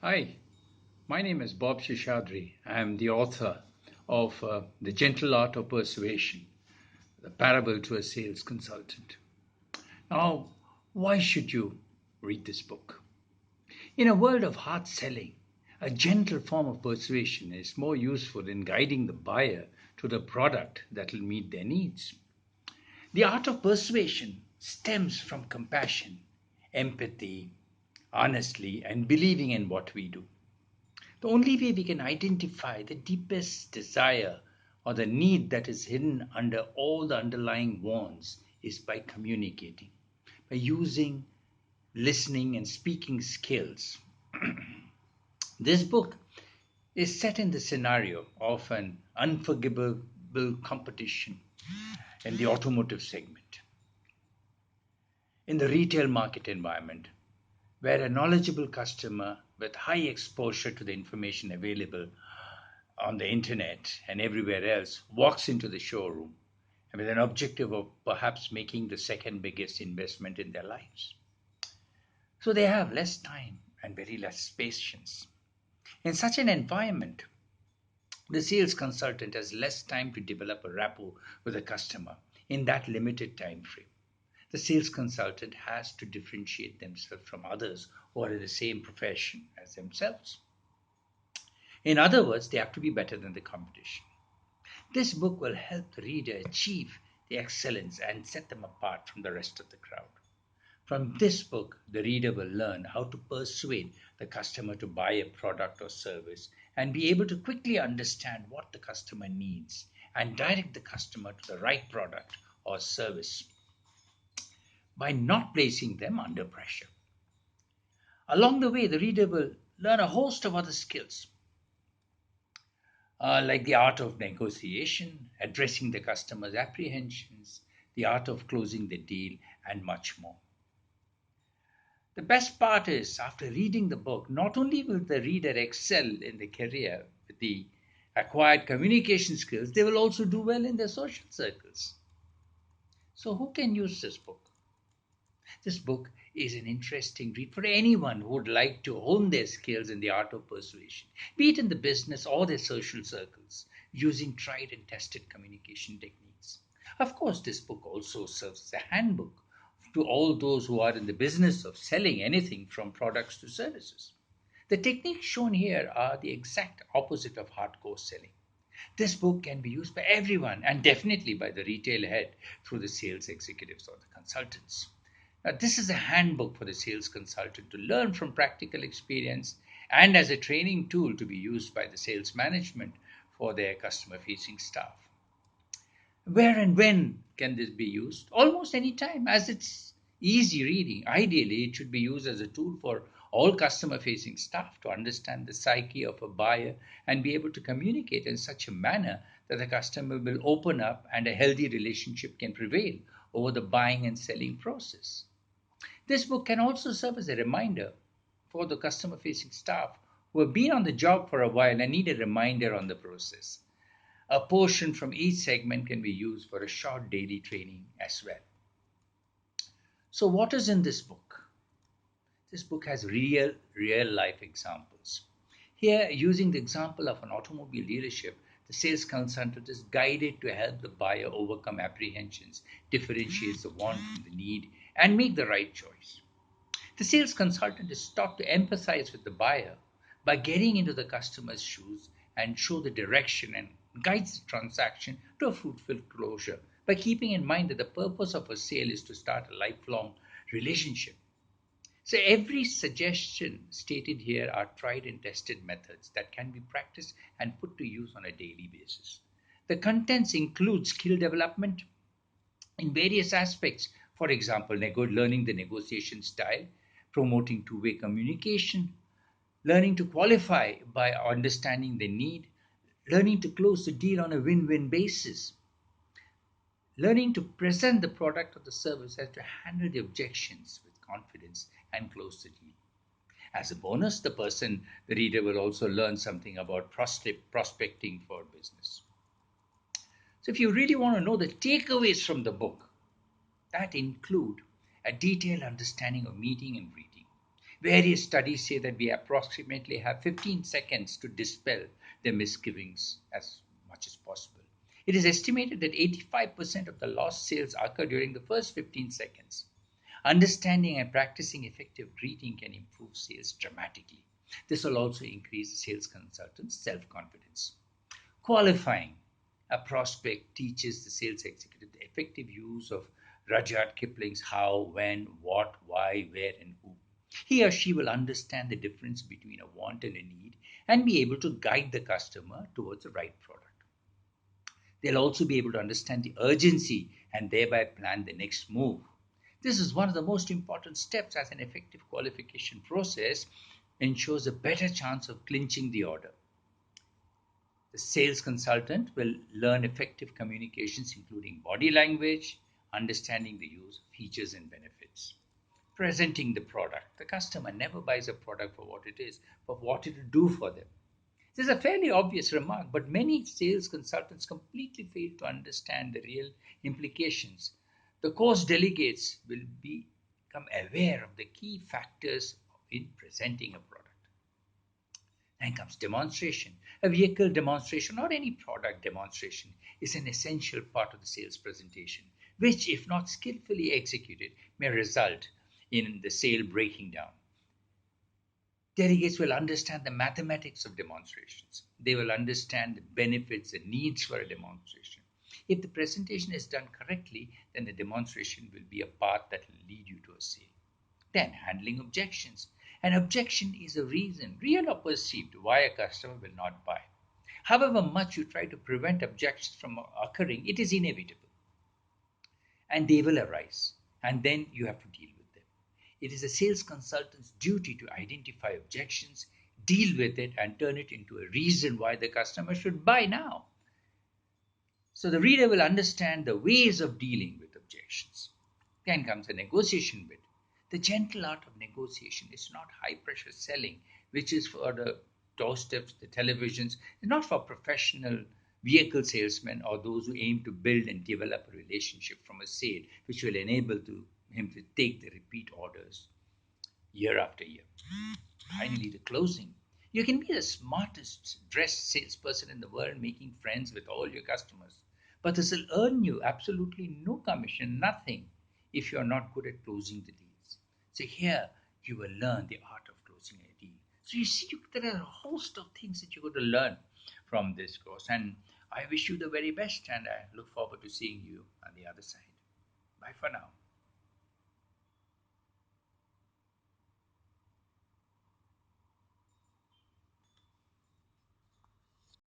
Hi, my name is Bob Shishadri. I am the author of The Gentle Art of Persuasion, the parable to a sales consultant. Now, why should you read this book? In a world of hard selling, a gentle form of persuasion is more useful in guiding the buyer to the product that will meet their needs. The art of persuasion stems from compassion, empathy, honestly, and believing in what we do. The only way we can identify the deepest desire or the need that is hidden under all the underlying wants is by communicating, by using listening and speaking skills. This book is set in the scenario of an unforgivable competition in the automotive segment, in the retail market environment, where a knowledgeable customer with high exposure to the information available on the internet and everywhere else walks into the showroom with an objective of perhaps making the second biggest investment in their lives. So they have less time and very less patience. In such an environment, the sales consultant has less time to develop a rapport with the customer in that limited time frame. The sales consultant has to differentiate themselves from others who are in the same profession as themselves. In other words, they have to be better than the competition. This book will help the reader achieve the excellence and set them apart from the rest of the crowd. From this book, the reader will learn how to persuade the customer to buy a product or service and be able to quickly understand what the customer needs and direct the customer to the right product or service by not placing them under pressure. Along the way, the reader will learn a host of other skills, like the art of negotiation, addressing the customer's apprehensions, the art of closing the deal, and much more. The best part is, after reading the book, not only will the reader excel in the career with the acquired communication skills, they will also do well in their social circles. So, who can use this book? This book is an interesting read for anyone who would like to hone their skills in the art of persuasion, be it in the business or their social circles, using tried and tested communication techniques. Of course, this book also serves as a handbook to all those who are in the business of selling anything from products to services. The techniques shown here are the exact opposite of hardcore selling. This book can be used by everyone and definitely by the retail head through the sales executives or the consultants. Now, this is a handbook for the sales consultant to learn from practical experience and as a training tool to be used by the sales management for their customer facing staff. Where and when can this be used? Almost any time, as it's easy reading. Ideally, it should be used as a tool for all customer facing staff to understand the psyche of a buyer and be able to communicate in such a manner that the customer will open up and a healthy relationship can prevail over the buying and selling process. This book can also serve as a reminder for the customer facing staff who have been on the job for a while and need a reminder on the process. A portion from each segment can be used for a short daily training as well. So, what is in this book? This book has real life examples. Here, using the example of an automobile dealership, the sales consultant is guided to help the buyer overcome apprehensions, differentiates the want from the need, and make the right choice. The sales consultant is taught to empathize with the buyer by getting into the customer's shoes and show the direction and guides the transaction to a fruitful closure by keeping in mind that the purpose of a sale is to start a lifelong relationship. So every suggestion stated here are tried and tested methods that can be practiced and put to use on a daily basis. The contents include skill development in various aspects. For example, learning the negotiation style, promoting two-way communication, learning to qualify by understanding the need, learning to close the deal on a win-win basis, learning to present the product or the service and to handle the objections with confidence and close the deal. As a bonus, the reader will also learn something about prospecting for business. So if you really want to know the takeaways from the book, that include a detailed understanding of meeting and greeting, Various studies say that we approximately have 15 seconds to dispel their misgivings as much as possible. It is estimated that 85% of the lost sales occur during the first 15 seconds. Understanding and practicing effective greeting can improve sales dramatically. This will also increase the sales consultant's self confidence. Qualifying. A prospect teaches the sales executive the effective use of Rudyard Kipling's how, when, what, why, where, and who. He or she will understand the difference between a want and a need and be able to guide the customer towards the right product. They'll also be able to understand the urgency and thereby plan the next move. This is one of the most important steps as an effective qualification process ensures a better chance of clinching the order. The sales consultant will learn effective communications, including body language, understanding the use of features and benefits. Presenting the product. The customer never buys a product for what it is, but what it will do for them. This is a fairly obvious remark, but many sales consultants completely fail to understand the real implications. The course delegates will become aware of the key factors in presenting a product. Then comes demonstration. A vehicle demonstration or any product demonstration is an essential part of the sales presentation, which, if not skillfully executed, may result in the sale breaking down. Delegates will understand the mathematics of demonstrations. They will understand the benefits and needs for a demonstration. If the presentation is done correctly, then the demonstration will be a path that will lead you to a sale. Then, handling objections. An objection is a reason, real or perceived, why a customer will not buy. However much you try to prevent objections from occurring, it is inevitable. And they will arise. And then you have to deal with them. It is a sales consultant's duty to identify objections, deal with it, and turn it into a reason why the customer should buy now. So the reader will understand the ways of dealing with objections. Then comes the negotiation bit. The gentle art of negotiation is not high pressure selling, which is for the doorsteps, the televisions, not for professional vehicle salesmen or those who aim to build and develop a relationship from a sale, which will enable him to take the repeat orders year after year. Finally, the closing. You can be the smartest dressed salesperson in the world, making friends with all your customers. But this will earn you absolutely no commission, nothing, if you're not good at closing the deals. So here you will learn the art of closing a deal. So you see, there are a host of things that you're going to learn from this course. And I wish you the very best, and I look forward to seeing you on the other side. Bye for now.